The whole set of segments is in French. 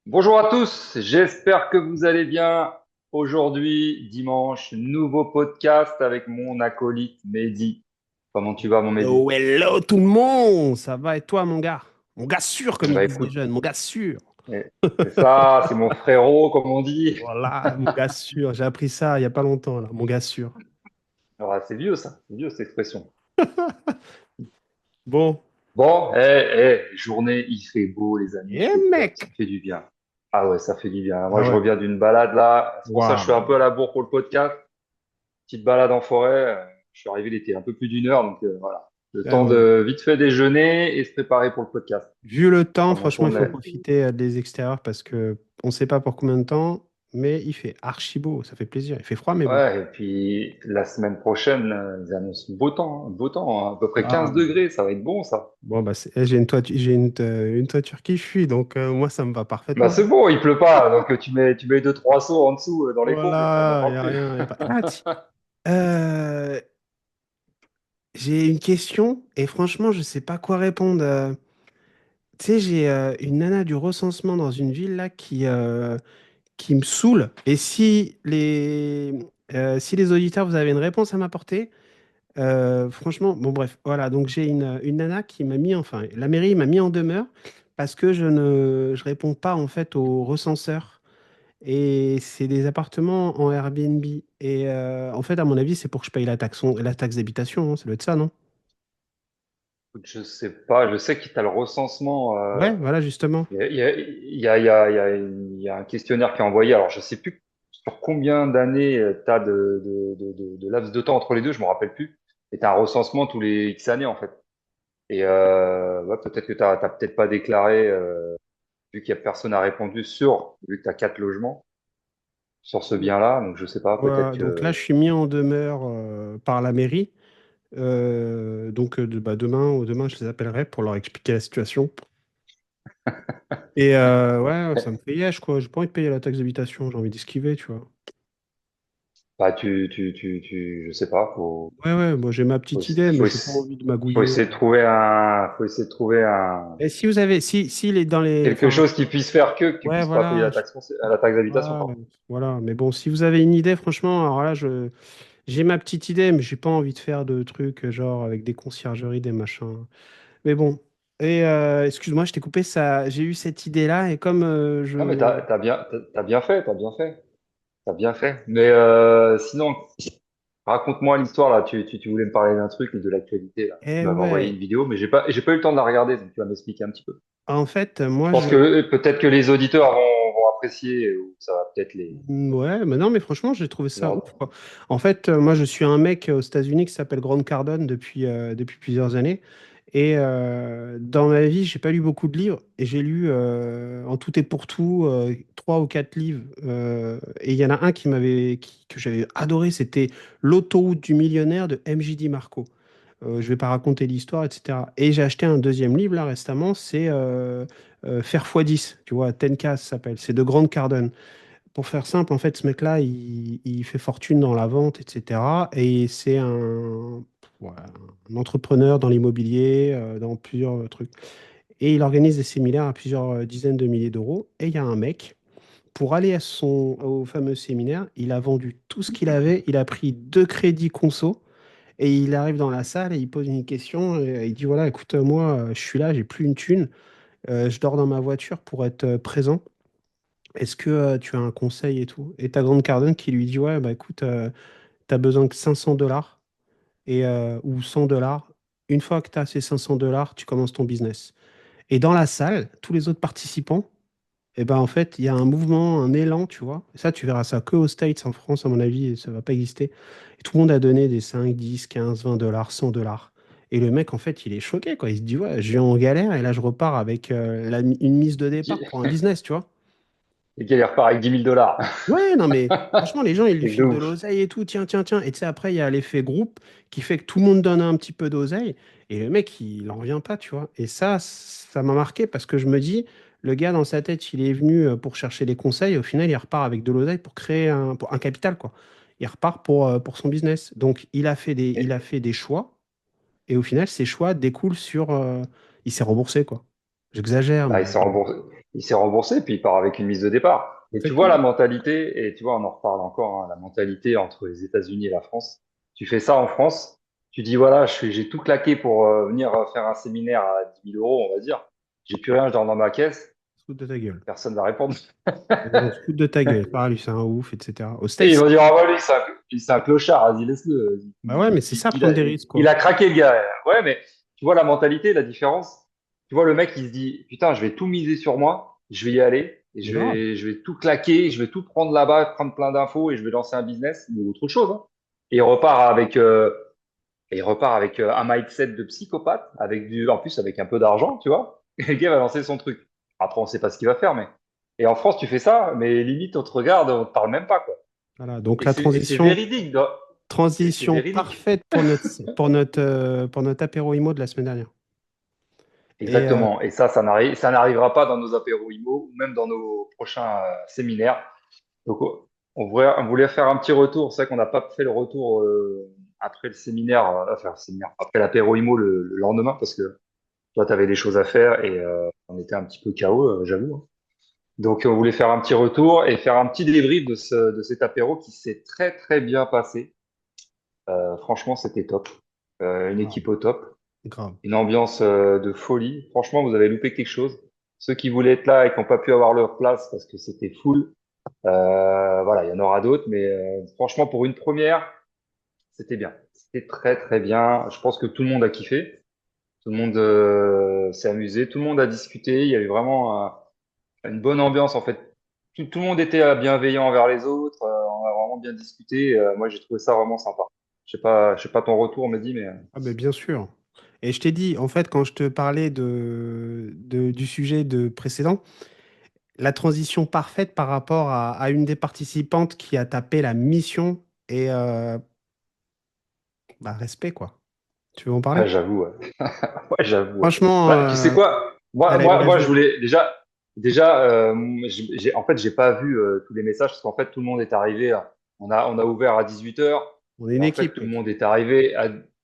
Bonjour à tous, j'espère que vous allez bien. Aujourd'hui, dimanche, nouveau podcast avec mon acolyte Mehdi. Comment tu vas, mon Mehdi? Oh, hello tout le monde! Ça va et toi, mon gars? Mon gars sûr, comme ils Bah disent les écoute, jeunes, mon gars sûr. c'est ça, c'est mon frérot, comme on dit. Voilà, mon gars sûr. J'ai appris ça il n'y a pas longtemps, là, mon gars sûr. Alors, c'est vieux ça, c'est vieux cette expression. Bon, Bon, journée, il fait beau, les amis, je et peux te dire, ça mec! fait du bien. Ah ouais, ça fait du bien. Moi, Ah je ouais, reviens d'une balade là, c'est pour ça que je suis un waouh. peu à la bourre pour le podcast. Petite balade en forêt. Je suis arrivé, il était un peu plus d'une heure, donc voilà. Le Ah temps ouais. de vite fait déjeuner et se préparer pour le podcast. Vu le temps, Comment franchement, il faut tourner. profiter des extérieurs parce que on ne sait pas pour combien de temps, mais il fait archi beau, ça fait plaisir. Il fait froid, mais beau. Ouais, et puis la semaine prochaine, ils annoncent beau temps, hein, à peu près 15 Ah. degrés, ça va être bon ça. Bon, bah, j'ai une toiture qui fuit, donc moi, ça me va Bah parfaitement. c'est bon, il pleut pas, donc tu mets deux, trois seaux en dessous dans les combles et puis on n'en Voilà, il parle n'y a plus. rien, y a pas. Ah, Euh, j'ai une question et franchement, je sais pas quoi répondre. Tu sais, j'ai une nana du recensement dans une ville là qui me saoule. Et si les auditeurs, vous avez une réponse à m'apporter, franchement, bon, bref, voilà. Donc, j'ai une nana qui m'a mis, enfin, la mairie m'a mis en demeure parce que je réponds pas en fait au recenseur. Et c'est des appartements en Airbnb. Et en fait, à mon avis, c'est pour que je paye la taxe d'habitation, hein. Ça doit être ça, non? Écoute, je sais pas, je sais qu'il y a le recensement. Ouais, voilà, justement. Il y a un questionnaire qui est envoyé. Alors, je sais plus sur combien d'années tu as de laps de temps entre les deux, je me rappelle plus. Et tu as un recensement tous les X années, en fait. Et ouais, peut-être que tu n'as peut-être pas déclaré, vu qu'il y a personne à répondu vu que tu as quatre logements sur ce bien-là. Donc, je sais pas, peut-être Ouais, donc là, que. je suis mis en demeure par la mairie. Donc, demain, je les appellerai pour leur expliquer la situation. Et ouais, ça me fait yesh, quoi. J'ai pas envie de payer la taxe d'habitation, j'ai envie d'esquiver, tu vois. Bah, je sais pas, Ouais, ouais, moi j'ai ma faut, petite idée, mais faut, j'ai pas envie de faut magouiller. essayer de trouver faut essayer de trouver Et si vous avez, si les, dans les, quelque enfin, chose qui puisse faire que tu ouais, puisses pas payer voilà, la taxe d'habitation, voilà, pardon. voilà. Mais bon, si vous avez une idée, franchement, alors là, j'ai ma petite idée, mais j'ai pas envie de faire de trucs genre avec des conciergeries, des machins. Mais bon. Et excuse-moi, je t'ai coupé ça. J'ai eu cette idée-là et comme Non, mais je. t'as bien fait, t'as bien fait, t'as bien fait. Mais sinon, raconte-moi l'histoire là. Tu voulais me parler d'un truc de l'actualité là. Tu Eh m'avais envoyé ouais. une vidéo, mais j'ai pas eu le temps de la regarder, donc tu vas m'expliquer un petit peu. En fait, Je moi pense je. que peut-être que les auditeurs vont apprécier ou ça va peut-être Ouais, mais non, mais franchement, j'ai trouvé ça ouf, leur. quoi. En fait, moi je suis un mec aux États-Unis qui s'appelle Grant Cardone depuis plusieurs années. Et dans ma vie, j'ai pas lu beaucoup de livres. Et j'ai lu en tout et pour tout trois ou quatre livres. Et il y en a un que j'avais adoré, c'était L'autoroute du millionnaire de MJ Marco. Je vais pas raconter l'histoire, etc. Et j'ai acheté un deuxième livre là récemment, c'est Faire x10, tu vois, Tenka ça s'appelle, c'est de Grant Cardone. Pour faire simple, en fait, ce mec-là, il fait fortune dans la vente, etc. Et c'est voilà, un entrepreneur dans l'immobilier, dans plusieurs trucs. Et il organise des séminaires à plusieurs dizaines de milliers d'euros. Et il y a un mec, pour aller au fameux séminaire, il a vendu tout ce qu'il avait, il a pris deux crédits conso. Et il arrive dans la salle et il pose une question. Et il dit, voilà, écoute, moi, je suis là, j'ai plus une thune. Je dors dans ma voiture pour être présent. Est-ce que tu as un conseil et tout? Et t'as Grande Cardone qui lui dit, ouais, bah écoute, t'as besoin que 500 dollars ou 100 dollars. Une fois que tu as ces 500 dollars, tu commences ton business. Et dans la salle, tous les autres participants, et ben en fait, il y a un mouvement, un élan, tu vois. Et ça, tu verras ça que aux States, en France, à mon avis, ça va pas exister. Et tout le monde a donné des 5, 10, 15, 20 dollars, 100 dollars. Et le mec, en fait, il est choqué, quoi. Il se dit, ouais, je viens en galère et là, je repars avec une mise de départ pour un business, tu vois. Et qu'il repart avec 10 000 dollars. Ouais, non, mais franchement, les gens, ils lui Truc de filent de ouf. l'oseille et tout. Tiens, tiens, tiens. Et tu sais, après, il y a l'effet groupe qui fait que tout le monde donne un petit peu d'oseille. Et le mec, il n'en revient pas, tu vois. Et ça m'a marqué parce que je me dis, le gars, dans sa tête, il est venu pour chercher des conseils. Au final, il repart avec de l'oseille pour créer pour un capital, quoi. Il repart pour son business. Donc, il a Et, fait des choix. Et au final, ces choix découlent sur. Il s'est remboursé, quoi. J'exagère, Bah, mais il s'est remboursé, puis il part avec une mise de départ. Et tu vois la exactement. mentalité, et tu vois, on en reparle encore, hein, la mentalité entre les États-Unis et la France. Tu fais ça en France, tu dis voilà, j'ai tout claqué pour venir faire un séminaire à 10 000 euros, on va dire. J'ai plus rien, je dors dans ma caisse, Se foutent de ta gueule. personne va répondre. On se fout de ta gueule. Ah, lui, c'est un ouf, etc. Aux Et States, ils vont dire, ah bah lui, c'est un clochard, vas-y, laisse-le. bah ouais, mais c'est ça, prendre des risques, Il quoi. a craqué, le gars. Ouais, mais tu vois la mentalité, la différence. Tu vois le mec, il se dit, putain, je vais tout miser sur moi, je vais y aller, et Mais grave. je vais tout claquer, je vais tout prendre là-bas, prendre plein d'infos, et je vais lancer un business ou autre chose, hein. Et il repart avec un mindset de psychopathe, en plus avec un peu d'argent, tu vois. Et le gars va lancer son truc. Après, on sait pas ce qu'il va faire, mais. Et en France, tu fais ça, mais limite, on te regarde, on te parle même pas, quoi. Voilà. Donc Et la c'est transition, véridique, c'est transition véridique. parfaite pour notre apéro IMO de la semaine dernière. Et Exactement. Et ça n'arrivera pas dans nos apéros IMO ou même dans nos prochains séminaires. Donc, on voulait faire un petit retour. C'est vrai qu'on n'a pas fait le retour après le séminaire, enfin, le séminaire, après l'apéro IMO le lendemain parce que toi, tu avais des choses à faire et on était un petit peu KO, j'avoue, hein. Donc, on voulait faire un petit retour et faire un petit débrief de cet apéro qui s'est très, très bien passé. Franchement, c'était top. Une grave, équipe au top. grave. Une ambiance de folie. Franchement, vous avez loupé quelque chose. Ceux qui voulaient être là et qui n'ont pas pu avoir leur place parce que c'était full, voilà, il y en aura d'autres, mais franchement, pour une première, c'était bien. C'était très très bien. Je pense que tout le monde a kiffé, tout le monde s'est amusé, tout le monde a discuté. Il y avait vraiment une bonne ambiance en fait. Tout le monde était bienveillant envers les autres. On a vraiment bien discuté. Moi, j'ai trouvé ça vraiment sympa. Je sais pas ton retour, Mehdi, mais Ah ben bien sûr. Et je t'ai dit, en fait, quand je te parlais du sujet de précédent, la transition parfaite par rapport à une des participantes qui a tapé la mission et bah, respect, quoi. Tu veux en parler? ouais, j'avoue. Ouais. Ouais, j'avoue. Ouais. Franchement, Bah, tu sais quoi? elle a eu Je raison. voulais déjà, en fait, j'ai pas vu tous les messages parce qu'en fait, tout le monde est arrivé. On a ouvert à 18 h On est et une en fait, équipe, tout le mec. monde est arrivé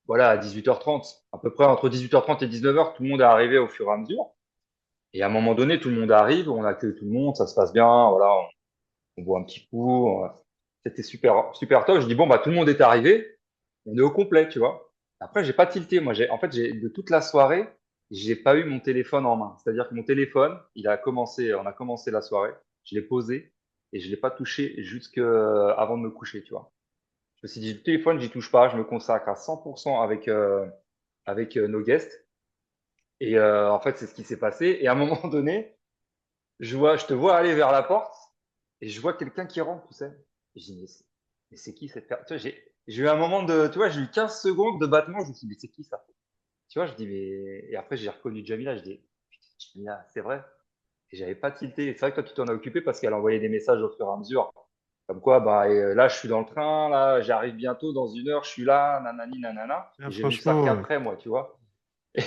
voilà, à 18 h 30 à peu près entre 18 h 30 et 19 h tout le monde est arrivé au fur et à mesure. Et à un moment donné, tout le monde arrive, on accueille tout le monde, ça se passe bien, voilà, on boit un petit coup. C'était super, super top. Je dis, bon, bah, tout le monde est arrivé, on est au complet, tu vois. Après, j'ai pas tilté. Moi, en fait, de toute la soirée, j'ai pas eu mon téléphone en main. C'est-à-dire que mon téléphone, on a commencé la soirée, je l'ai posé et je l'ai pas touché avant de me coucher, tu vois. Je me suis dit, le téléphone, j'y touche pas, je me consacre à 100% avec nos guests. Et en fait, c'est ce qui s'est passé. Et à un moment donné, je te vois aller vers la porte et je vois quelqu'un qui rentre, tu sais. Et je dis, mais c'est qui cette personne? Tu vois, j'ai eu un moment tu vois, j'ai eu 15 secondes de battement. Je me suis dit, mais c'est qui ça? Tu vois, je dis, mais, et après, j'ai reconnu Jamila. Je dis, putain, Jamila, c'est vrai. Et j'avais pas tilté. Et c'est vrai que toi, tu t'en as occupé parce qu'elle envoyait des messages au fur et à mesure. Comme quoi, bah, là, je suis dans le train, là, j'arrive bientôt, dans 1 heure, je suis là, nanani, nanana. Ah, Et j'ai vu ça franchement, qu'après, moi, tu vois.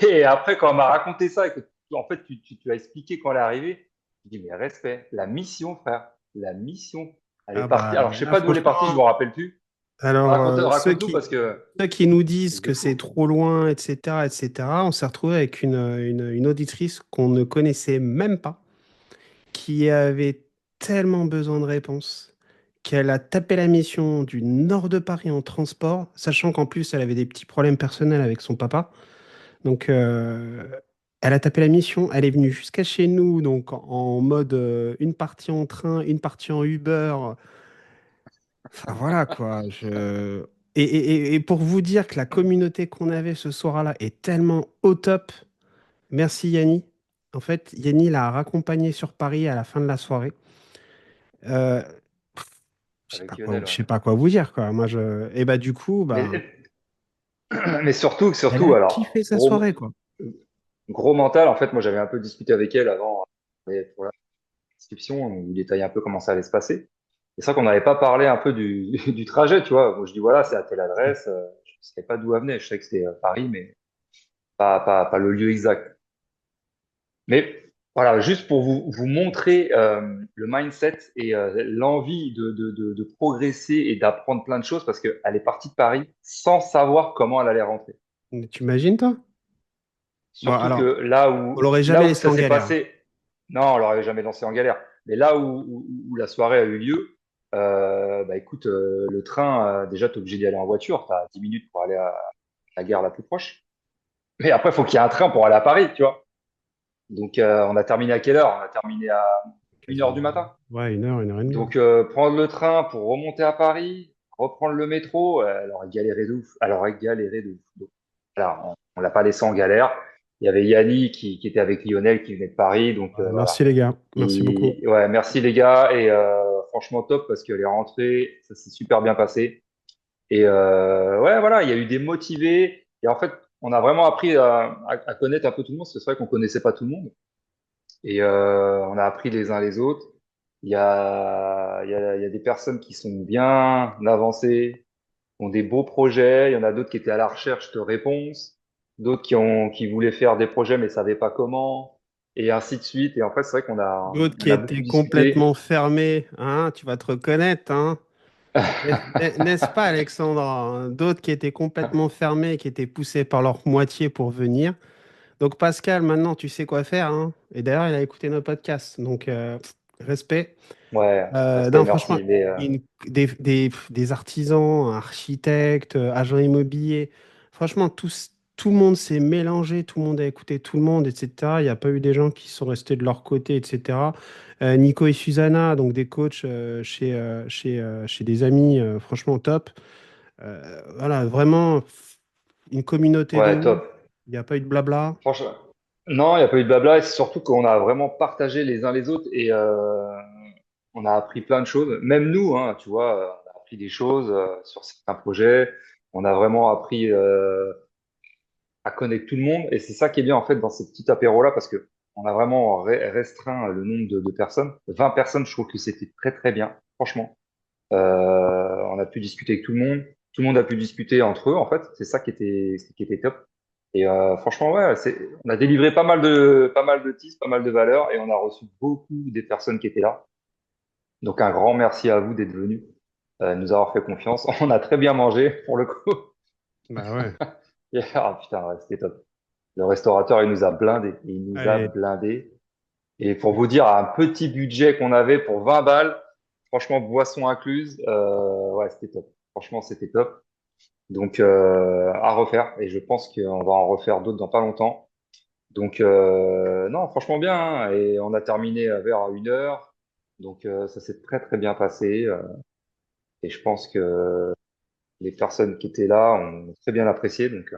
Et après, quand on m'a raconté ça et que, en fait, tu as expliqué quand elle est arrivée, je dis, mais respect, la mission, frère, la mission, elle est ah bah partie. Alors, je sais là, pas d'où elle est partie, je me franchement, rappelle plus. alors Raconte-nous parce que ceux qui nous disent truc de que c'est fou. trop loin, etc., etc., on s'est retrouvé avec une auditrice qu'on ne connaissait même pas, qui avait tellement besoin de réponses qu'elle a tapé la mission du nord de Paris en transport, sachant qu'en plus elle avait des petits problèmes personnels avec son papa. Donc elle a tapé la mission, elle est venue jusqu'à chez nous, donc en mode une partie en train, une partie en Uber. Enfin voilà quoi. Et pour vous dire que la communauté qu'on avait ce soir-là est tellement au top, merci Yanni. En fait, Yanni l'a raccompagné sur Paris à la fin de la soirée. Euh, Avec Lionel, je ouais. sais pas quoi vous dire, quoi. Et bah, du coup, Mais, bah, mais elle a surtout, kiffé alors, sa soirée, quoi. gros mental, en fait, moi, j'avais un peu discuté avec elle avant, pour la description, on détaillait un peu comment ça allait se passer. Et c'est vrai qu'on n'avait pas parlé un peu du trajet, tu vois. Moi, je dis, voilà, c'est à telle adresse, je ne savais pas d'où elle venait. Je savais que c'était Paris, mais pas le lieu exact. Mais voilà, juste pour vous montrer le mindset et l'envie de progresser et d'apprendre plein de choses, parce qu'elle est partie de Paris sans savoir comment elle allait rentrer. Mais tu imagines, toi? Bon, Surtout que alors, on l'aurait là jamais où laissé ça en s'est galère. passé, non, on l'aurait jamais lancé en galère. Mais là où la soirée a eu lieu, bah écoute, le train, déjà, tu es obligé d'y aller en voiture. Tu as 10 minutes pour aller à la gare la plus proche. Mais après, il faut qu'il y ait un train pour aller à Paris, tu vois. Donc, on a terminé à quelle heure? On a terminé à 1 heure du Quasiment. matin. Ouais, une heure et demie. Donc, prendre le train pour remonter à Paris, reprendre le métro, elle aurait galéré de ouf. Elle aurait galéré de ouf. Donc, voilà, on l'a pas laissé en galère. Il y avait Yannick qui était avec Lionel qui venait de Paris. Donc, Ouais, voilà. merci les gars. Merci beaucoup. Ouais, merci les gars. Et franchement, top parce qu'elle est rentrée. Ça s'est super bien passé. Et ouais, voilà, il y a eu des motivés. Et en fait, on a vraiment appris à connaître un peu tout le monde. Parce que c'est vrai qu'on connaissait pas tout le monde. Et on a appris les uns les autres. Il y a des personnes qui sont bien avancées, qui ont des beaux projets. Il y en a d'autres qui étaient à la recherche de réponses, d'autres qui voulaient faire des projets mais savaient pas comment, et ainsi de suite. Et en fait, c'est vrai D'autres qui on a beaucoup étaient complètement discuté. fermés, hein, tu vas te reconnaître, hein. N'est-ce pas, Alexandra? Hein. D'autres qui étaient complètement fermés, qui étaient poussés par leur moitié pour venir. Donc, Pascal, maintenant, tu sais quoi faire, hein. Et d'ailleurs, il a écouté nos podcasts. Donc, respect. Ouais, respect, Non, franchement, merci. Mais des artisans, architectes, agents immobiliers, franchement, tout le monde s'est mélangé, tout le monde a écouté tout le monde, etc. Il n'y a pas eu des gens qui sont restés de leur côté, etc. Nico et Susanna, donc des coachs chez des amis, franchement top. Voilà, vraiment une communauté de ouais, ouf. top. Il n'y a pas eu de blabla. Franchement, non, il n'y a pas eu de blabla. Et c'est surtout qu'on a vraiment partagé les uns les autres et on a appris plein de choses. Même nous, hein, tu vois, on a appris des choses sur certains projets. On a vraiment appris à connaître tout le monde. Et c'est ça qui est bien en fait dans ces petits apéros-là parce que on a vraiment restreint le nombre de personnes. 20 personnes, je trouve que c'était très très bien, franchement. On a pu discuter avec tout le monde. Tout le monde a pu discuter entre eux, en fait. C'est ça qui était top. Et franchement, ouais, on a délivré pas mal de tips, pas mal de valeurs, et on a reçu beaucoup des personnes qui étaient là. Donc un grand merci à vous d'être venus, nous avoir fait confiance. On a très bien mangé pour le coup. Bah ouais. Et, ah putain, ouais, c'était top. Le restaurateur, il nous a blindés. Il nous a Allez, blindés. Et pour vous dire, à un petit budget qu'on avait pour 20 balles, franchement, boisson incluse, ouais, c'était top. Franchement, c'était top. Donc, à refaire. Et je pense qu'on va en refaire d'autres dans pas longtemps. Donc, non, franchement bien. Hein. Et on a terminé vers 1 heure. Donc, ça s'est très, très bien passé. Et je pense que les personnes qui étaient là ont très bien apprécié. Donc,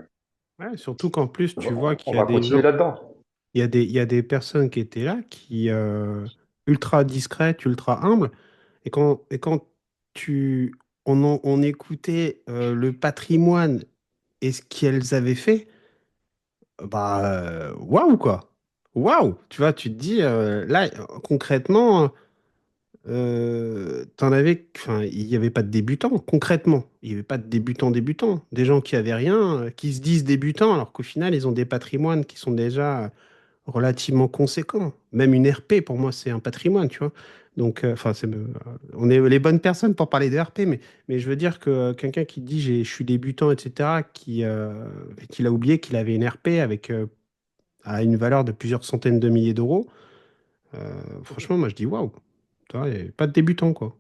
ouais, surtout qu'en plus, tu vois on qu'il y a va des continuer gens. là-dedans. Il y a des personnes qui étaient là, qui ultra discrètes, ultra humbles, et quand tu, on écoutait le patrimoine et ce qu'elles avaient fait, bah waouh quoi, waouh, tu vois, tu te dis là concrètement, enfin, il n'y avait pas de débutants concrètement, il n'y avait pas de débutants, des gens qui avaient rien, qui se disent débutants alors qu'au final ils ont des patrimoines qui sont déjà relativement conséquent. Même une RP, pour moi, c'est un patrimoine, tu vois. Donc, enfin, on est les bonnes personnes pour parler de RP, mais je veux dire que quelqu'un qui dit je suis débutant, etc., qu'il a oublié qu'il avait une RP avec à une valeur de plusieurs centaines de milliers d'euros, franchement, moi, je dis waouh, tu vois, y a pas de débutant, quoi.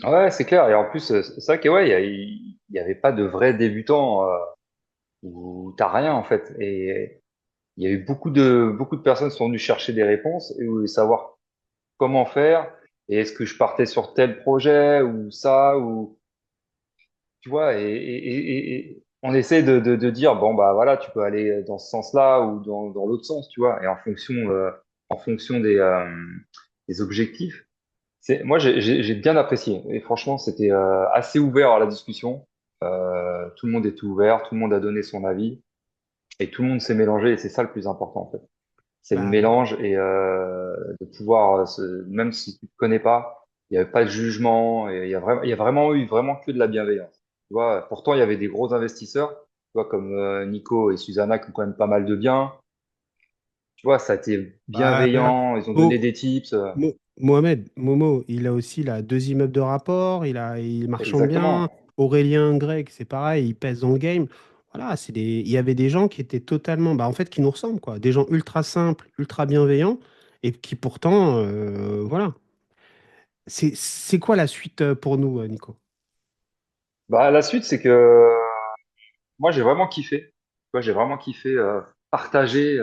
Ouais, c'est clair. Et en plus, c'est vrai que ouais, il y avait pas de vrais débutants où t'as rien en fait. Et il y a eu beaucoup de personnes qui sont venues chercher des réponses et voulaient savoir comment faire et est-ce que je partais sur tel projet ou ça ou tu vois et on essaie de dire bon bah voilà tu peux aller dans ce sens-là ou dans l'autre sens tu vois et en fonction des objectifs. Moi, j'ai bien apprécié. Et franchement, c'était assez ouvert à la discussion. Tout le monde était ouvert, tout le monde a donné son avis et tout le monde s'est mélangé. Et c'est ça le plus important, en fait. C'est le Bah, mélange et de pouvoir, même si tu ne connais pas, il n'y avait pas de jugement. Et il y a vraiment eu vraiment que de la bienveillance. Tu vois, pourtant, il y avait des gros investisseurs, tu vois, comme Nico et Susanna qui ont quand même pas mal de biens. Tu vois, ça a été regarde, bienveillant. Ils ont donné Mo- des tips. Mohamed, Momo, il a aussi là, deux immeubles de rapport, il marchande bien. Exactement. Aurélien Grec, c'est pareil, il pèse dans le game. voilà, il y avait des gens qui étaient totalement, bah, en fait, qui nous ressemblent, quoi. Des gens ultra simples, ultra bienveillants, et qui pourtant, voilà. C'est quoi la suite pour nous, Nico? Bah, la suite, c'est que moi, j'ai vraiment kiffé. Tu vois, j'ai vraiment kiffé partager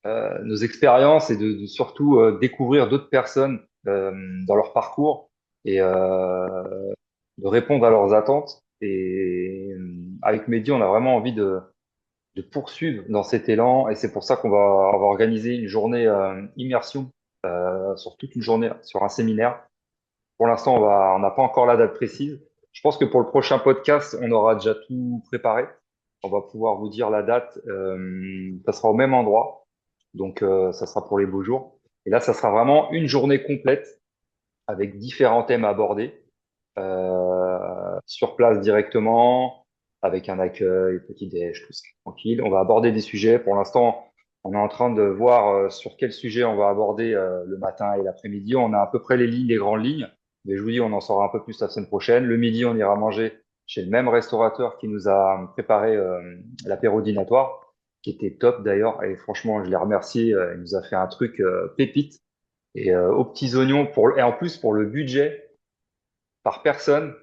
nos expériences et de surtout découvrir d'autres personnes dans leur parcours et de répondre à leurs attentes. Et avec Mehdi, on a vraiment envie de poursuivre dans cet élan. Et c'est pour ça on va organiser une journée immersion sur toute une journée sur un séminaire. Pour l'instant, on n'a pas encore la date précise. Je pense que pour le prochain podcast, on aura déjà tout préparé. On va pouvoir vous dire la date. Ça sera au même endroit. Donc, ça sera pour les beaux jours. Et là, ça sera vraiment une journée complète avec différents thèmes à aborder sur place directement, avec un accueil, petit déj, tout ça, tranquille. On va aborder des sujets. Pour l'instant, on est en train de voir sur quel sujet on va aborder le matin et l'après-midi. On a à peu près les lignes, les grandes lignes. Mais je vous dis, on en saura un peu plus la semaine prochaine. Le midi, on ira manger chez le même restaurateur qui nous a préparé l'apéro dînatoire, qui était top d'ailleurs. Et franchement, je l'ai remercié. Il nous a fait un truc pépite et aux petits oignons et en plus pour le budget par personne,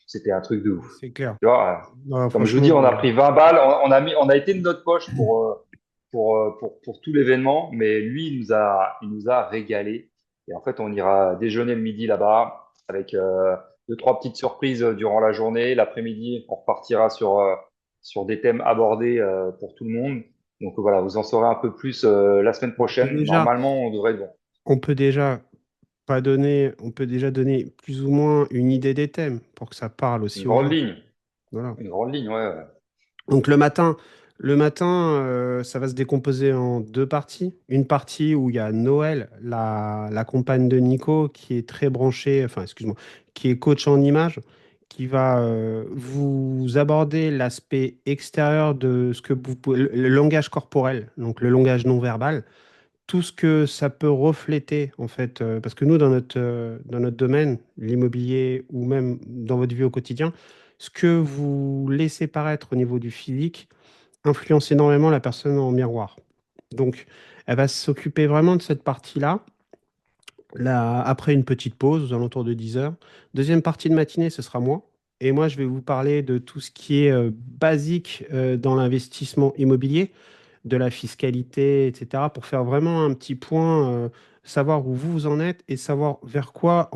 c'était un truc de ouf. C'est clair. Tu vois, Non, comme je vous franchement, dis, on a pris 20 balles, on a été de notre poche pour tout l'événement, mais lui, il nous a régalé. Et en fait, on ira déjeuner le midi là-bas avec deux, trois petites surprises durant la journée. L'après-midi, on repartira sur des thèmes abordés pour tout le monde. Donc voilà, vous en saurez un peu plus la semaine on peut prochaine. déjà, Normalement, on devrait être bon. on peut déjà on peut déjà donner plus ou moins une idée des thèmes pour que ça parle Une aussi aux grande gens. ligne. Voilà. Une grande ligne, ouais. Ouais. Donc le matin, ça va se décomposer en deux parties. Une partie où il y a Noël, la compagne de Nico, qui est très branchée, enfin excuse-moi, qui est coach en images, qui va vous aborder l'aspect extérieur de ce que le langage corporel, donc le langage non verbal, tout ce que ça peut refléter en fait, parce que nous dans notre domaine, l'immobilier ou même dans votre vie au quotidien, ce que vous laissez paraître au niveau du physique influence énormément la personne en miroir. Donc, elle va s'occuper vraiment de cette partie-là. Là, après une petite pause, aux alentours de 10 heures. Deuxième partie de matinée, ce sera moi. Et moi, je vais vous parler de tout ce qui est basique dans l'investissement immobilier, de la fiscalité, etc., pour faire vraiment un petit point, savoir où vous en êtes et savoir vers quoi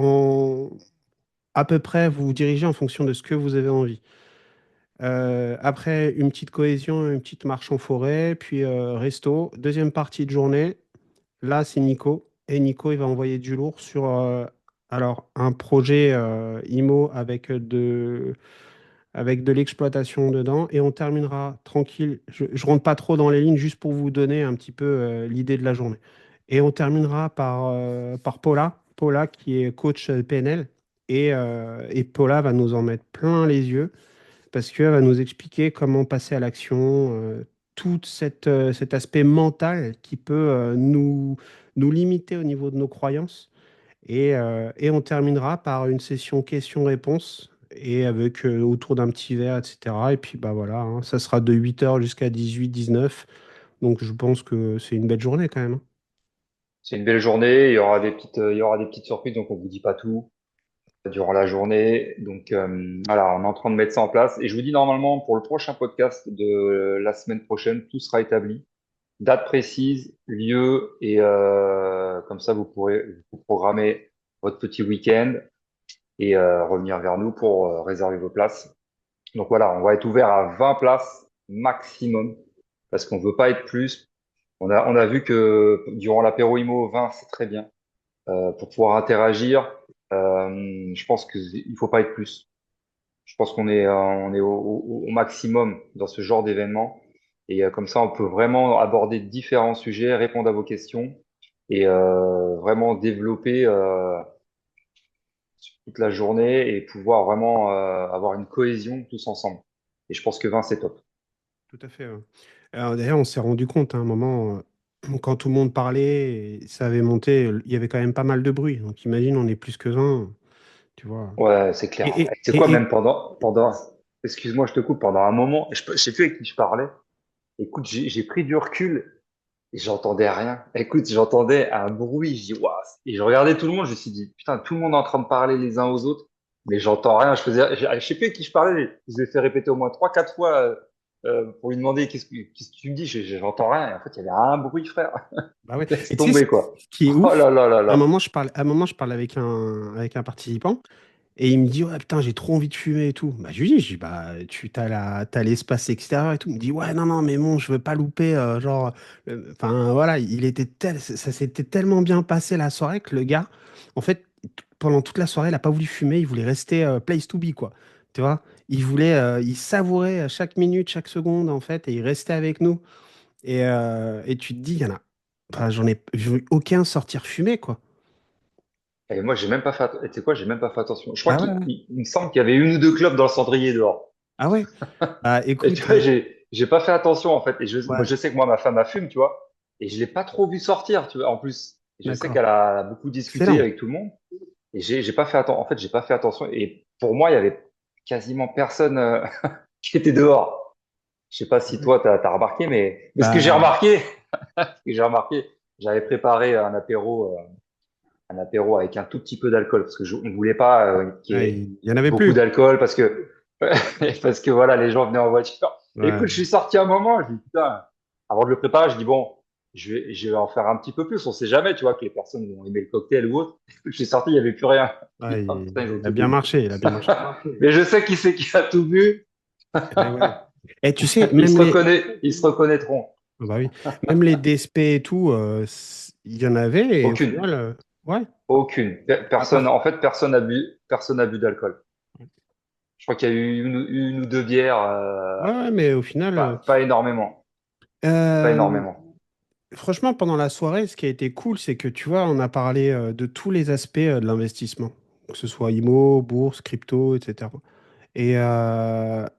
à peu près vous vous dirigez en fonction de ce que vous avez envie. Après, une petite cohésion, une petite marche en forêt, puis resto. Deuxième partie de journée, là, c'est Nico. Et Nico, il va envoyer du lourd sur alors, un projet IMO avec de l'exploitation dedans. Et on terminera tranquille. Je ne rentre pas trop dans les lignes, juste pour vous donner un petit peu l'idée de la journée. Et on terminera par Paula. Paula, qui est coach PNL. Et Paula va nous en mettre plein les yeux parce qu'elle va nous expliquer comment passer à l'action, tout cet aspect mental qui peut nous limiter au niveau de nos croyances. Et on terminera par une session questions-réponses et avec autour d'un petit verre, etc. Et puis bah voilà, hein, ça sera de 8 heures jusqu'à 18, 19. Donc je pense que c'est une belle journée quand même, hein. C'est une belle journée. Il y aura des petites surprises, donc on vous dit pas tout durant la journée. Donc voilà, on est en train de mettre ça en place. Et je vous dis normalement pour le prochain podcast de la semaine prochaine, tout sera établi, date précise, lieu et comme ça vous pourrez vous programmer votre petit week-end et revenir vers nous pour réserver vos places. Donc voilà, on va être ouvert à 20 places maximum parce qu'on veut pas être plus. On a vu que durant l'apéro IMO, 20, c'est très bien pour pouvoir interagir. Je pense qu'il faut pas être plus. Je pense on est au maximum dans ce genre d'événement. Et comme ça, on peut vraiment aborder différents sujets, répondre à vos questions et vraiment développer toute la journée et pouvoir vraiment avoir une cohésion tous ensemble. Et je pense que 20, c'est top. Tout à fait, ouais. Alors, d'ailleurs, on s'est rendu compte à un moment, quand tout le monde parlait, et ça avait monté, il y avait quand même pas mal de bruit. Donc imagine, on est plus que 20, tu vois. Ouais, c'est clair. Et, et, C'est quoi et, même et- pendant, excuse-moi, je te coupe pendant un moment. Je sais plus avec qui je parlais. Écoute, j'ai pris du recul et j'entendais rien. Écoute, j'entendais un bruit. Je dis, waouh. Et je regardais tout le monde. Je me suis dit, putain, tout le monde est en train de parler les uns aux autres, mais j'entends rien. Je sais plus avec qui je parlais. Je l'ai fait répéter au moins trois, quatre fois pour lui demander qu'est-ce que tu me dis. J'entends rien. Et en fait, il y avait un bruit, frère. Bah ouais. Laisse Et tu sais, tomber, quoi. ce qui est Oh ouf, là là là là. à un moment, je parle avec un participant et il me dit, ouais, putain, j'ai trop envie de fumer et tout. Bah, je lui dis, bah, t'as l'espace extérieur et tout. Il me dit, ouais, non, non, mais bon, je veux pas louper, genre, enfin, voilà, ça s'était tellement bien passé la soirée que le gars, en fait, pendant toute la soirée, il a pas voulu fumer, il voulait rester place to be, quoi. Tu vois? Il savourait chaque minute, chaque seconde, en fait, et il restait avec nous. Et tu te dis, il y en a. Enfin, j'en ai vu aucun sortir fumer, quoi. Et moi, j'ai même pas fait, et tu sais quoi, j'ai même pas fait attention. Je crois Ah ouais, qu'il ouais. il me semble qu'il y avait une ou deux clopes dans le cendrier dehors. Ah ouais? Bah Et tu écoute, vois, j'ai pas fait attention, en fait. Et moi, ouais, je sais que moi, ma femme, elle fume, tu vois. Et je l'ai pas trop vu sortir, tu vois. En plus, je sais d'accord. qu'elle a beaucoup discuté Excellent. avec tout le monde. Et j'ai pas fait attention. En fait, j'ai pas fait attention. Et pour moi, il y avait quasiment personne qui était dehors. Je sais pas si toi, t'as remarqué, mais ce que j'ai Bah, remarqué, ce que j'ai remarqué, j'avais préparé un apéro avec un tout petit peu d'alcool parce que on voulait pas qu'il y ouais, ait il y en avait beaucoup plus. d'alcool parce que voilà, les gens venaient en voiture. Écoute, Ouais. je suis sorti un moment, je dis putain, avant de le préparer, je dis bon, je vais en faire un petit peu plus. On sait jamais, tu vois, que les personnes vont aimer le cocktail ou autre. Je suis sorti, il y avait plus rien. Je dis, Ouais, oh, putain, ils ont il a tout bien bu. marché, il a bien marché. Mais je sais qui c'est qui a tout bu. Eh ouais. Et tu sais, Ils se reconnaîtront. bah oui, même les DSP et tout, il y en avait, et au Aucune, final, ouais. aucune. À part. Personne, en fait, personne n'a bu d'alcool. Je crois qu'il y a eu une ou deux bières, Ouais, ouais, mais au final, pas énormément. Pas euh, énormément. franchement, pendant la soirée, ce qui a été cool, c'est que tu vois, on a parlé de tous les aspects de l'investissement, que ce soit IMO, bourse, crypto, etc. Et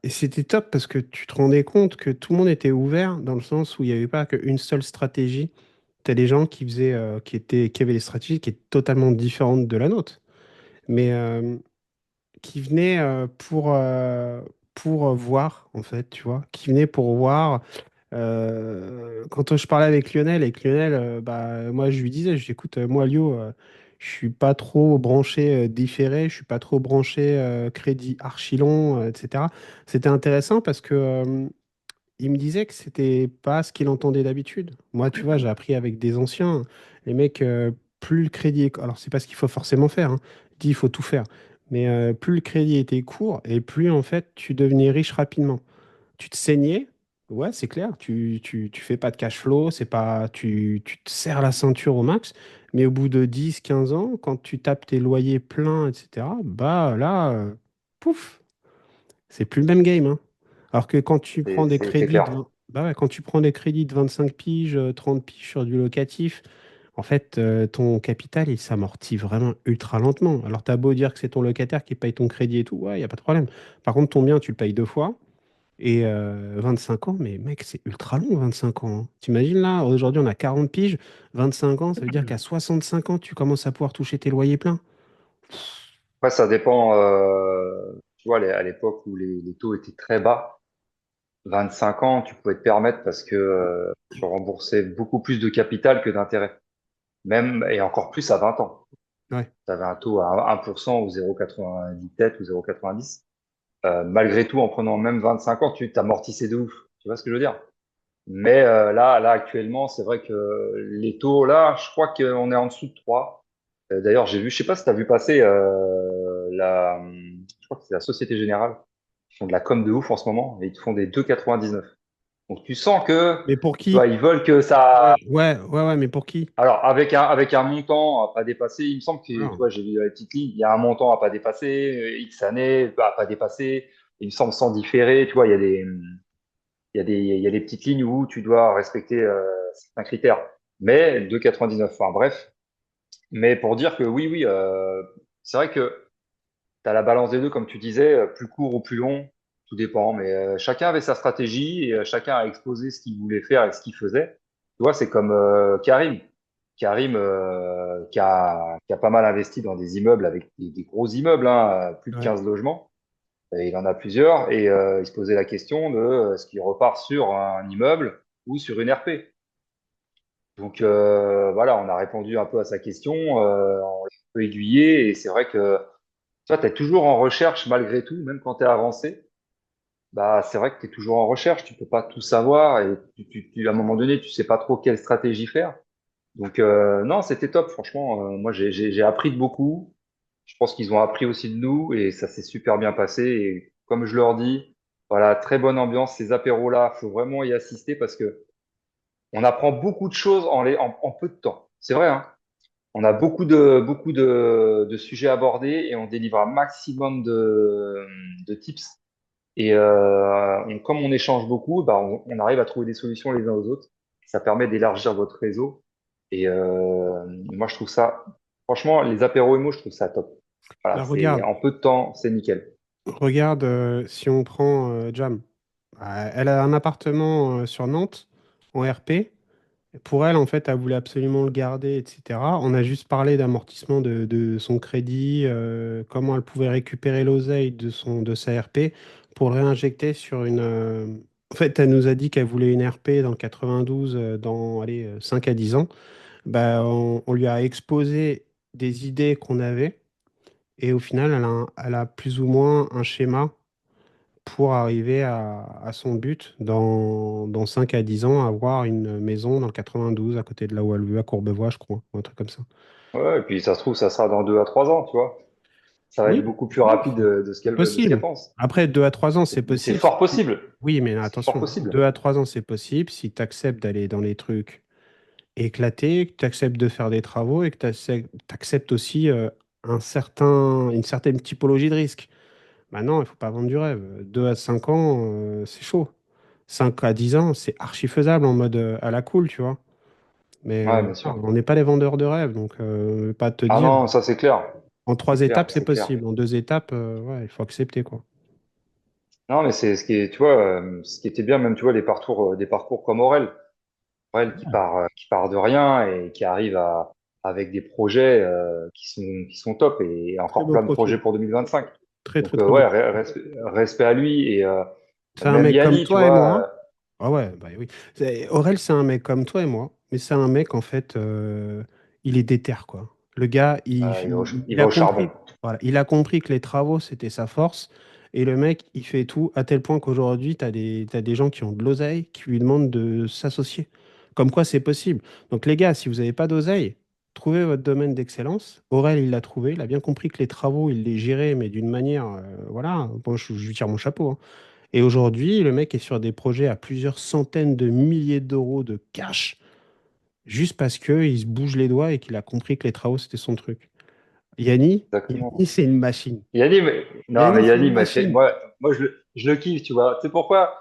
c'était top parce que tu te rendais compte que tout le monde était ouvert dans le sens où il n'y avait pas qu'une seule stratégie. Tu as des gens qui avaient des stratégies qui étaient totalement différentes de la nôtre, mais qui venaient pour voir, en fait, tu vois, qui venaient pour voir. Quand je parlais avec Lionel, bah, moi je lui disais, je dis, écoute, moi Lio, je suis pas trop branché différé, je suis pas trop branché crédit archi-long, etc. C'était intéressant parce que il me disait que c'était pas ce qu'il entendait d'habitude. Moi, tu vois, j'ai appris avec des anciens, les mecs, plus le crédit est... Alors, c'est pas ce qu'il faut forcément faire, hein. Je dis, il faut tout faire. Mais plus le crédit était court et plus, en fait, tu devenais riche rapidement. Tu te saignais, ouais, c'est clair, tu fais pas de cash flow, c'est pas, tu te serres la ceinture au max, mais au bout de 10 15 ans, quand tu tapes tes loyers pleins, etc., bah là, pouf, c'est plus le même game, hein. Alors que quand tu prends des C'est crédits clair. bah ouais, quand tu prends des crédits de 25 piges, 30 piges sur du locatif, en fait, ton capital, il s'amortit vraiment ultra lentement. Alors, tu as beau dire que c'est ton locataire qui paye ton crédit et tout, ouais, il n'y a pas de problème. Par contre, ton bien, tu le payes deux fois. Et 25 ans, mais mec, c'est ultra long, 25 ans, hein. T'imagines là, aujourd'hui, on a 40 piges, 25 ans, ça veut dire qu'à 65 ans, tu commences à pouvoir toucher tes loyers pleins. Après, ça dépend, tu vois, à l'époque où les taux étaient très bas, 25 ans, tu pouvais te permettre parce que tu remboursais beaucoup plus de capital que d'intérêt. Même, et encore plus à 20 ans. Ouais, Tu avais un taux à 1% ou 0,90 peut-être ou 0,90. Malgré tout, en prenant même 25 ans, tu t'amortissais de ouf. Tu vois ce que je veux dire? Mais là, actuellement, c'est vrai que les taux, là, je crois qu'on est en dessous de 3. D'ailleurs, j'ai vu, je sais pas si tu as vu passer je crois que c'est la Société Générale. Ils font de la com de ouf en ce moment et ils te font des 2,99. Donc tu sens que, mais pour tu vois, qui? ils veulent que ça. Ouais, ouais, ouais, ouais, mais pour qui? Alors avec un montant à pas dépasser, il me semble que, tu Voilà. vois, j'ai vu la petite ligne, il y a un montant à pas dépasser, X années à pas dépasser. Il me semble sans différer, tu vois, il y a des petites lignes où tu dois respecter certains critères. Mais 2,99. Enfin bref. Mais pour dire que oui, oui, c'est vrai que tu as la balance des deux, comme tu disais, plus court ou plus long, tout dépend. Mais chacun avait sa stratégie et chacun a exposé ce qu'il voulait faire et ce qu'il faisait. Tu vois, c'est comme Karim. Karim, qui a pas mal investi dans des immeubles avec des gros immeubles, hein, plus de Ouais. 15 logements. Et il en a plusieurs et il se posait la question de est-ce qu'il repart sur un immeuble ou sur une RP. Donc voilà, on a répondu un peu à sa question, on l'a un peu aiguillé et c'est vrai que tu vois, tu es toujours en recherche malgré tout, même quand tu es avancé. Bah, c'est vrai que tu es toujours en recherche, tu peux pas tout savoir et à un moment donné, tu sais pas trop quelle stratégie faire. Donc non, c'était top, franchement. Moi, j'ai appris de beaucoup. Je pense qu'ils ont appris aussi de nous et ça s'est super bien passé. Et comme je leur dis, voilà, très bonne ambiance. Ces apéros-là, faut vraiment y assister parce que on apprend beaucoup de choses en peu de temps. C'est vrai, hein. On a beaucoup de sujets abordés et on délivre un maximum de tips. Et comme on échange beaucoup, bah, on arrive à trouver des solutions les uns aux autres. Ça permet d'élargir votre réseau. Et moi, je trouve ça, franchement, les apéros IMO, je trouve ça top. Voilà, Bah, c'est regarde, en peu de temps, c'est nickel. regarde si on prend Jam. Elle a un appartement sur Nantes en RP. Pour elle, en fait, elle voulait absolument le garder, etc. On a juste parlé d'amortissement de son crédit, comment elle pouvait récupérer l'oseille de sa RP pour le réinjecter sur une. En fait, elle nous a dit qu'elle voulait une RP dans le 92 dans allez, 5 à 10 ans. Bah, on lui a exposé des idées qu'on avait et au final, elle a plus ou moins un schéma pour arriver à son but dans 5 à 10 ans, avoir une maison dans le 92 à côté de là où elle veut, à Courbevoie, je crois, ou un truc comme ça. Ouais, et puis ça se trouve, ça sera dans 2 à 3 ans, tu vois. Ça va être Oui, beaucoup plus oui, rapide c'est de ce qu'elle possible. pense. Après, 2 à 3 ans, c'est C'est possible. fort possible. Oui, mais C'est fort attention, possible. 2 à 3 ans, c'est possible si tu acceptes d'aller dans les trucs éclatés, que tu acceptes de faire des travaux et que tu acceptes aussi une certaine typologie de risque. Maintenant, il faut pas vendre du rêve. 2 à 5 ans, c'est chaud. 5 à 10 ans, c'est archi faisable en mode à la cool, tu vois. Mais Ouais, bien voilà, sûr. on n'est pas les vendeurs de rêve, donc pas te Ah dire non, ça c'est clair. en C'est 3 clair, étapes, c'est c'est clair. possible. En 2 étapes, ouais, il faut accepter, quoi. Non, mais c'est ce qui est, tu vois, ce qui était bien, même, tu vois, des parcours comme Aurel. Aurel qui part de rien et qui arrive avec des projets qui sont top et Très encore beau plein de projets profil. pour 2025. Très, Donc très, très beau ouais, profil. respect à lui et C'est un même mec comme Yanni, tu toi et vois. moi. Ah ouais, bah oui. Aurel, c'est un mec comme toi et moi, mais c'est un mec, en fait, il est déter, quoi. Le gars, Il il va a au charbon. compris, voilà, il a compris que les travaux, c'était sa force. Et le mec, il fait tout à tel point qu'aujourd'hui, t'as des gens qui ont de l'oseille qui lui demandent de s'associer. Comme quoi, c'est possible. Donc, les gars, si vous n'avez pas d'oseille, trouvez votre domaine d'excellence. Aurel, il l'a trouvé. Il a bien compris que les travaux, il les gérait, mais d'une manière, voilà, bon, je lui tire mon chapeau, hein. Et aujourd'hui, le mec est sur des projets à plusieurs centaines de milliers d'euros de cash, juste parce qu'il se bouge les doigts et qu'il a compris que les travaux, c'était son truc. Yanni, Exactement. c'est une machine. Yanni, non, mais Yanni, c'est Yanni, une machine. moi je le kiffe, tu vois. C'est pourquoi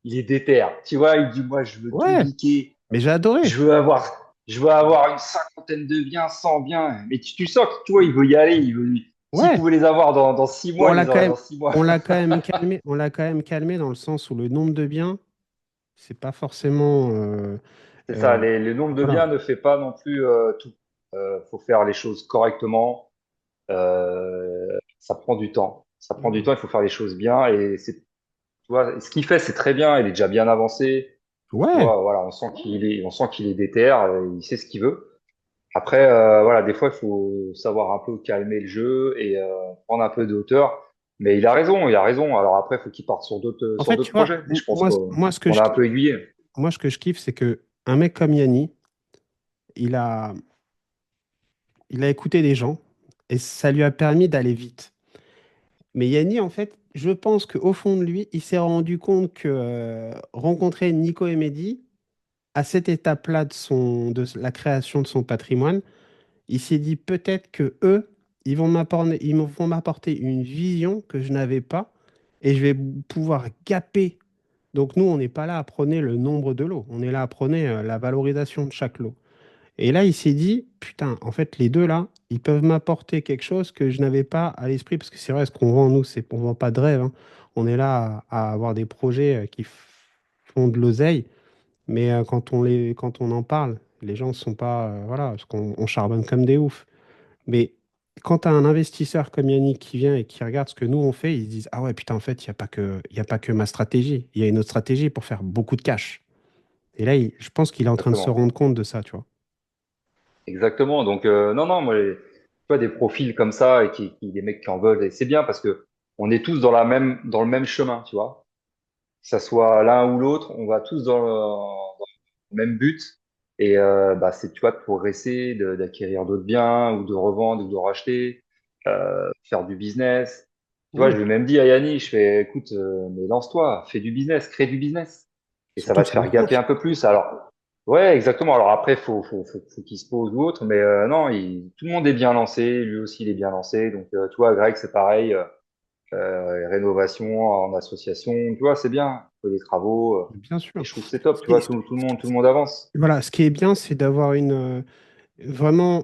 il est déter. Tu vois, il dit, moi, je veux tout Ouais, niquer. mais j'ai adoré. Je veux avoir une cinquantaine de biens, 100 biens. Mais tu sens que, tu vois, il veut y aller. S'il Ouais, pouvait les avoir dans mais 6 mois, il les aurait dans 6 mois. on l'a quand même calmé. On l'a quand même calmé dans le sens où le nombre de biens, c'est pas forcément. C'est ça, Euh, le nombre de voilà. biens ne fait pas non plus tout. Faut faire les choses correctement. Ça prend du temps. Ça prend du temps, il faut faire les choses bien. Et tu vois, ce qu'il fait, c'est très bien. Il est déjà bien avancé. Tu Ouais, vois, voilà, on sent qu'il est déter, il sait ce qu'il veut. Après, voilà, des fois, il faut savoir un peu calmer le jeu et prendre un peu de hauteur. Mais il a raison, il a raison. Alors après, il faut qu'il parte en sur fait, tu d'autres vois, projets. Mais je pense moi, ce que qu'on je a un kiffe, peu aiguillé. moi, ce que je kiffe, c'est que un mec comme Yanni, il a, il a écouté des gens et ça lui a permis d'aller vite. Mais Yanni, en fait, je pense qu'au fond de lui, il s'est rendu compte que rencontrer Nico et Mehdi, à cette étape-là de la création de son patrimoine, il s'est dit peut-être que eux, ils vont m'apporter une vision que je n'avais pas et je vais pouvoir gaper. Donc nous, on n'est pas là à prôner le nombre de lots, on est là à prôner la valorisation de chaque lot. Et là, il s'est dit, putain, en fait, les deux là, ils peuvent m'apporter quelque chose que je n'avais pas à l'esprit, parce que c'est vrai, ce qu'on vend, nous, on vend pas de rêve, hein. On est là à avoir des projets font de l'oseille, mais quand on en parle, les gens ne sont pas, voilà, parce qu'on on charbonne comme des oufs. Mais quand tu as un investisseur comme Yannick qui vient et qui regarde ce que nous on fait, ils se disent, ah ouais, putain, en fait, il y a pas que ma stratégie. Il y a une autre stratégie pour faire beaucoup de cash. Et là, je pense qu'il est en train de se Exactement. rendre compte de ça, tu vois. Exactement. Donc, non, non, moi, tu vois, des profils comme ça et des mecs qui en veulent, et c'est bien parce que on est tous dans le même chemin, tu vois. Que ça soit l'un ou l'autre, on va tous dans le même but. Et bah, c'est, tu vois, de progresser, d'acquérir d'autres biens ou de revendre ou de racheter, faire du business. Tu vois, je Ouais. lui ai même dit à Yanni, je fais, écoute, mais lance-toi, fais du business, crée du business. Et ça Surtout va que te ça faire gapper marche. un peu plus. Alors, ouais, exactement. Alors après, faut qu'il se pose ou autre. Mais non, tout le monde est bien lancé. Lui aussi, il est bien lancé. Donc, tu vois, Greg, c'est pareil. Rénovation en association, tu vois, c'est bien. On fait des travaux. Bien sûr. Et je trouve que c'est top, Ce tu qui vois, est- tout le monde avance. Voilà, ce qui est bien, c'est d'avoir vraiment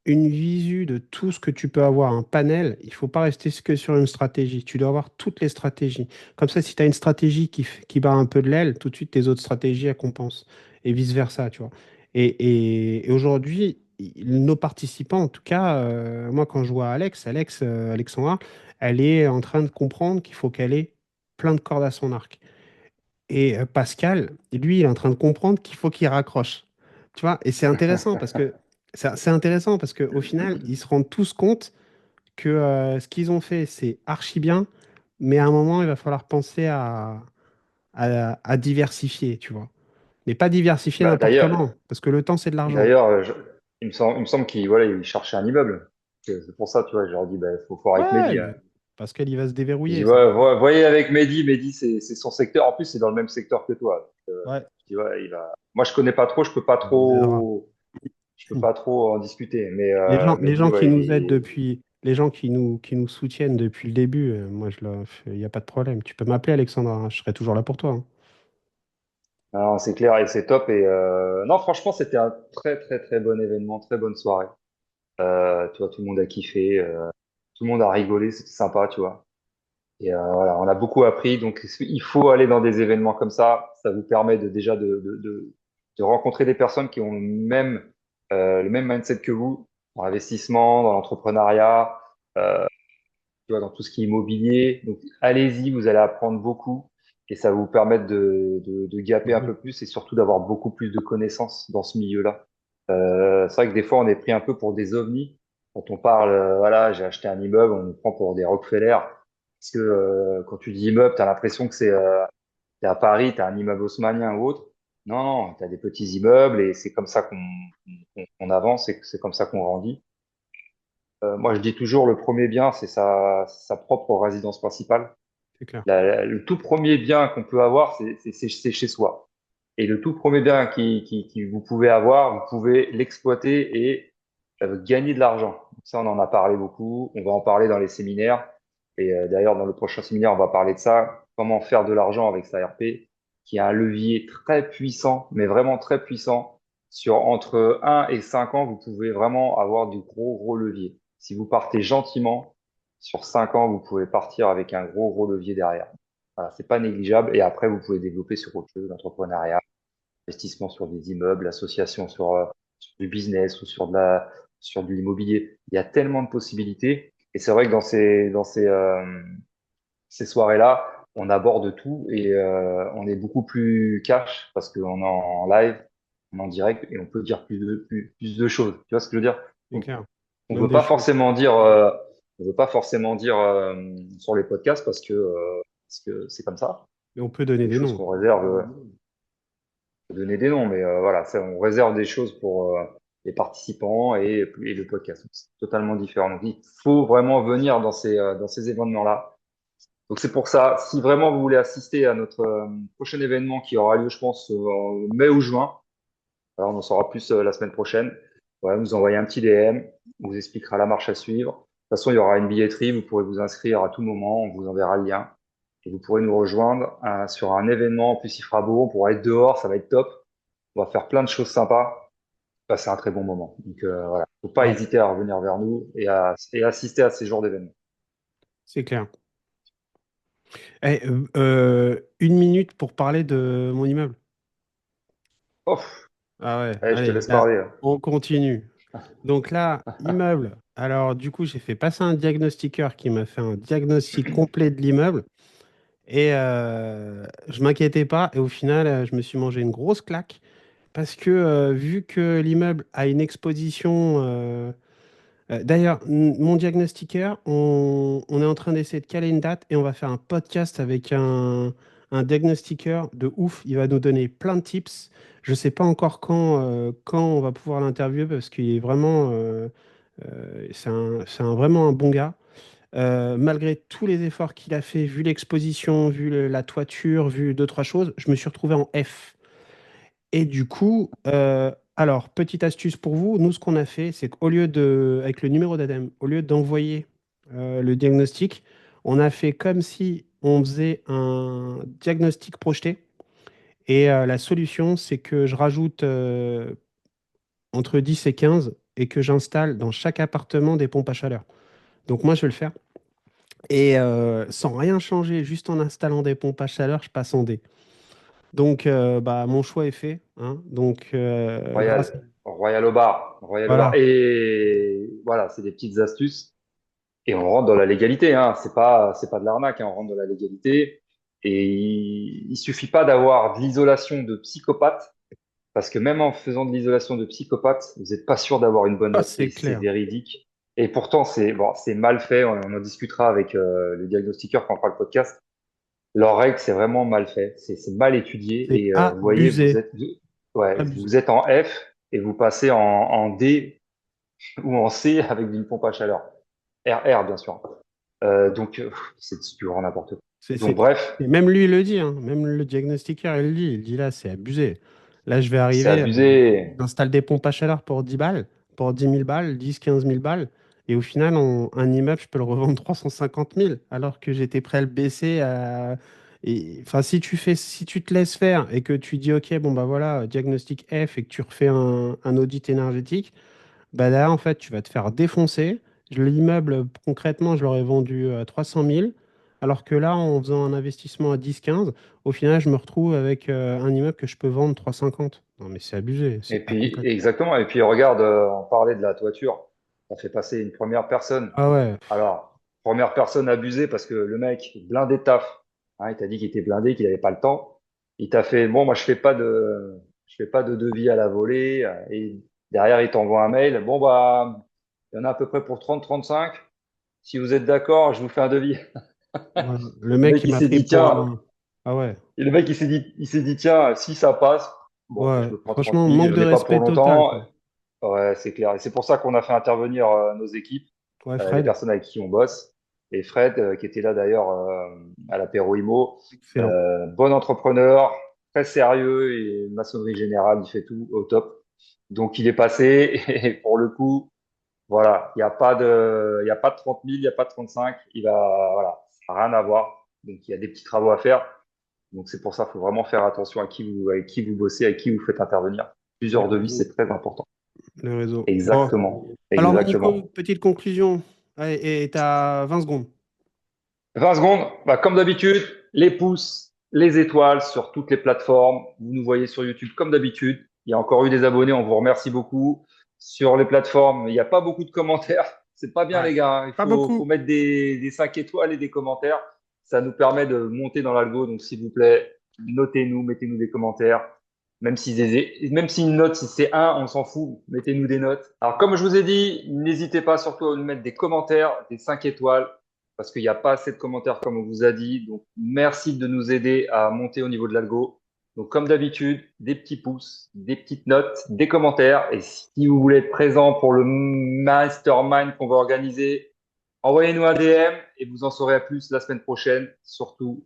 une visu de tout ce que tu peux avoir, un panel. Il faut pas rester que sur une stratégie. Tu dois avoir toutes les stratégies. Comme ça, si tu as une stratégie qui bat un peu de l'aile, tout de suite, tes autres stratégies, elles compensent. Et vice-versa, tu vois. Et aujourd'hui, nos participants, en tout cas, moi, quand je vois Alexandra, elle est en train de comprendre qu'il faut qu'elle ait plein de cordes à son arc. Et Pascal, lui, il est en train de comprendre qu'il faut qu'il raccroche. Tu vois, et c'est intéressant parce qu'au final, ils se rendent tous compte que ce qu'ils ont fait, c'est archi bien, mais à un moment, il va falloir penser à diversifier, tu vois. Mais pas diversifier Bah, n'importe comment, parce que le temps, c'est de l'argent. d'ailleurs, il me semble qu'il voilà, il cherchait un immeuble. C'est pour ça, tu vois, je leur dis, bah, faut voir avec Ouais, Mehdi, hein. Pascal, il va se Je dis, déverrouiller, ça. ouais, voyez avec Mehdi, Mehdi, c'est son secteur. En plus, c'est dans le même secteur que toi. Donc, Ouais, je dis, ouais, moi, je connais pas trop, il nous aidera. je peux pas trop en discuter. Mais Les Mehdi, gens qui ouais, nous aident depuis, les gens qui nous soutiennent depuis le début, moi, il n'y a pas de problème. Tu peux m'appeler, Alexandra, hein, je serai toujours là pour toi, hein. non, c'est clair et c'est top. Et non, franchement, c'était un très, très, très bon événement, très bonne soirée. Tu vois, tout le monde a kiffé, tout le monde a rigolé, c'était sympa, tu vois. Et voilà, on a beaucoup appris. Donc, il faut aller dans des événements comme ça. Ça vous permet déjà de rencontrer des personnes qui ont le même mindset que vous, dans l'investissement, dans l'entrepreneuriat, euh, tu vois, dans tout ce qui est immobilier. Donc, allez-y, vous allez apprendre beaucoup et ça va vous permettre de gaper un Mhm. peu plus et surtout d'avoir beaucoup plus de connaissances dans ce milieu-là. C'est vrai que des fois, on est pris un peu pour des ovnis. Quand on parle, voilà, j'ai acheté un immeuble, on nous prend pour des Rockefeller. Parce que quand tu dis immeuble, tu as l'impression que t'es à Paris, tu as un immeuble haussmannien ou autre. Non, non, tu as des petits immeubles et c'est comme ça qu'on avance et que c'est comme ça qu'on grandit. Moi, je dis toujours, le premier bien, c'est sa propre résidence principale. C'est clair. Le tout premier bien qu'on peut avoir, c'est chez soi. Et le tout premier bien qui vous pouvez avoir, vous pouvez l'exploiter et gagner de l'argent. Donc ça, on en a parlé beaucoup. On va en parler dans les séminaires. Et d'ailleurs, dans le prochain séminaire, on va parler de ça. Comment faire de l'argent avec sa RP, qui est un levier très puissant, mais vraiment très puissant. Sur entre 1 et 5 ans, vous pouvez vraiment avoir du gros leviers. Si vous partez gentiment, sur 5 ans, vous pouvez partir avec un gros levier derrière. Voilà, c'est pas négligeable. Et après, vous pouvez développer sur autre chose, l'entrepreneuriat, investissement sur des immeubles, association sur du business ou sur de l'immobilier. Il y a tellement de possibilités. Et c'est vrai que ces soirées-là, on aborde tout et on est beaucoup plus cash parce qu'on est en live, on est en direct et on peut dire plus de choses. Tu vois ce que je veux dire? C'est Donc, clair. on Même veut des pas choses. forcément dire, on veut pas forcément dire sur les podcasts parce que c'est comme ça. Mais on peut donner Des des choses noms. qu'on réserve, donner des noms, mais voilà, on réserve des choses pour les participants et le podcast. Donc, c'est totalement différent. Donc, il faut vraiment venir dans ces événements-là. Donc, c'est pour ça, si vraiment vous voulez assister à notre prochain événement qui aura lieu, je pense, en mai ou juin, alors on en saura plus la semaine prochaine. Voilà, vous envoyez un petit DM, on vous expliquera la marche à suivre. De toute façon, il y aura une billetterie, vous pourrez vous inscrire à tout moment, on vous enverra le lien. Et vous pourrez nous rejoindre sur un événement. En plus, il fera beau, on pourra être dehors, ça va être top. On va faire plein de choses sympas. Passer un très bon moment. Donc voilà, faut pas Ouais, hésiter à revenir vers nous et assister à ces jours d'événements. c'est clair. Eh, une minute pour parler de mon immeuble. Oh, Ah ouais, allez, je te allez, laisse là, parler. on continue. Donc là, immeuble. Alors, du coup, j'ai fait passer un diagnostiqueur qui m'a fait un diagnostic complet de l'immeuble. Et je m'inquiétais pas. Et au final, je me suis mangé une grosse claque. Parce que vu que l'immeuble a une exposition. D'ailleurs, mon diagnostiqueur, on est en train d'essayer de caler une date et on va faire un podcast avec un diagnostiqueur de ouf. Il va nous donner plein de tips. Je ne sais pas encore quand on va pouvoir l'interviewer parce qu'il est vraiment. Vraiment un bon gars. Malgré tous les efforts qu'il a fait, vu l'exposition, vu la toiture, vu deux, trois choses, je me suis retrouvé en F. Et du coup, alors, petite astuce pour vous, nous, ce qu'on a fait, c'est qu'au lieu de, avec le numéro d'ADEME, au lieu d'envoyer le diagnostic, on a fait comme si on faisait un diagnostic projeté. Et la solution, c'est que je rajoute entre 10 et 15 et que j'installe dans chaque appartement des pompes à chaleur. Donc moi, je vais le faire. Et sans rien changer, juste en installant des pompes à chaleur, je passe en D. Donc, bah, mon choix est fait, hein. Donc, grâce. Royal au bar. Royal au bar. Voilà. Et voilà, c'est des petites astuces. Et on rentre dans la légalité, hein. C'est pas de l'arnaque, hein. On rentre dans la légalité. Et il suffit pas d'avoir de l'isolation de psychopathe, parce que même en faisant de l'isolation de psychopathe, vous n'êtes pas sûr d'avoir une bonne Ah, note. c'est Et c'est clair. véridique. Et pourtant, c'est bon, c'est mal fait. On en discutera avec le diagnostiqueur quand on fera le podcast. Leur règle, c'est vraiment mal fait. C'est mal étudié. C'est Et vous voyez, abusé. ouais, Abusé. vous êtes en F et vous passez en D ou en C avec une pompe à chaleur. RR, bien sûr. C'est du grand n'importe quoi. C'est, Donc, c'est- bref, et même lui, il le dit, hein. Même le diagnostiqueur, il le dit. Il dit là, c'est abusé. Là, je vais c'est arriver, abusé. j'installe des pompes à chaleur pour 10 balles, pour 10 000 balles, 10 15 000 balles. Et au final, un immeuble, je peux le revendre 350 000, alors que j'étais prêt à le baisser. Enfin, si tu te laisses faire et que tu dis, OK, bon, bah voilà, diagnostic F et que tu refais un audit énergétique, bah là, en fait, tu vas te faire défoncer. L'immeuble, concrètement, je l'aurais vendu à 300 000, alors que là, en faisant un investissement à 10 15, au final, je me retrouve avec un immeuble que je peux vendre 350. Non, mais c'est abusé, Et c'est pas puis, complète. exactement. Et puis, regarde, on parlait de la toiture. On fait passer une première personne. Ah ouais, Alors, première personne abusée parce que le mec, blindé de taf. Hein, il t'a dit qu'il était blindé, qu'il n'avait pas le temps. Il t'a fait, bon, moi, je fais pas de devis à la volée. Et derrière, il t'envoie un mail. Bon, bah, il y en a à peu près pour 30-35. Si vous êtes d'accord, je vous fais un devis. voilà. Le Le mec, mec, il il m'a s'est pris dit, pour tiens, un. Ah ouais, et le mec, il s'est dit, tiens, si ça passe, bon, bah, je ouais. me prends 30 Franchement, 000, manque j'en de ai pas pour respect total, longtemps. quoi. Ouais, c'est clair. Et c'est pour ça qu'on a fait intervenir nos équipes, Ouais, les Fred, personnes avec qui on bosse. Et Fred, qui était là d'ailleurs à l'apéro IMO, excellent. bon entrepreneur, très sérieux et maçonnerie générale, il fait tout au top. Donc il est passé et pour le coup, voilà, il y a pas de 30 000, il y a pas de 35. Voilà, ça n'a rien à voir. Donc il y a des petits travaux à faire. Donc c'est pour ça, il faut vraiment faire attention avec qui vous bossez, avec qui vous faites intervenir. Le Plusieurs devis, réseau. c'est très important. Le réseau. Bon. Exactement, Alors, mon Nico, exactement. petite conclusion. Allez, et t'as 20 secondes. 20 secondes, bah, comme d'habitude, les pouces, les étoiles sur toutes les plateformes. Vous nous voyez sur YouTube comme d'habitude. Il y a encore eu des abonnés, on vous remercie beaucoup. Sur les plateformes, il n'y a pas beaucoup de commentaires. C'est pas bien, Ouais. les gars, hein. Pas Faut beaucoup. mettre des 5 étoiles et des commentaires. Ça nous permet de monter dans l'algo. Donc, s'il vous plaît, notez-nous, mettez-nous des commentaires. Même si une note, si c'est un, on s'en fout. Mettez-nous des notes. Alors, comme je vous ai dit, n'hésitez pas surtout à nous mettre des commentaires, des 5 étoiles, parce qu'il n'y a pas assez de commentaires comme on vous a dit. Donc, merci de nous aider à monter au niveau de l'algo. Donc, comme d'habitude, des petits pouces, des petites notes, des commentaires. Et si vous voulez être présent pour le mastermind qu'on va organiser, envoyez-nous un DM et vous en saurez plus la semaine prochaine. Surtout,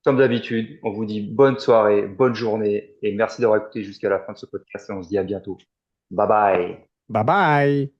comme d'habitude, on vous dit bonne soirée, bonne journée et merci d'avoir écouté jusqu'à la fin de ce podcast et on se dit à bientôt. Bye bye. Bye bye.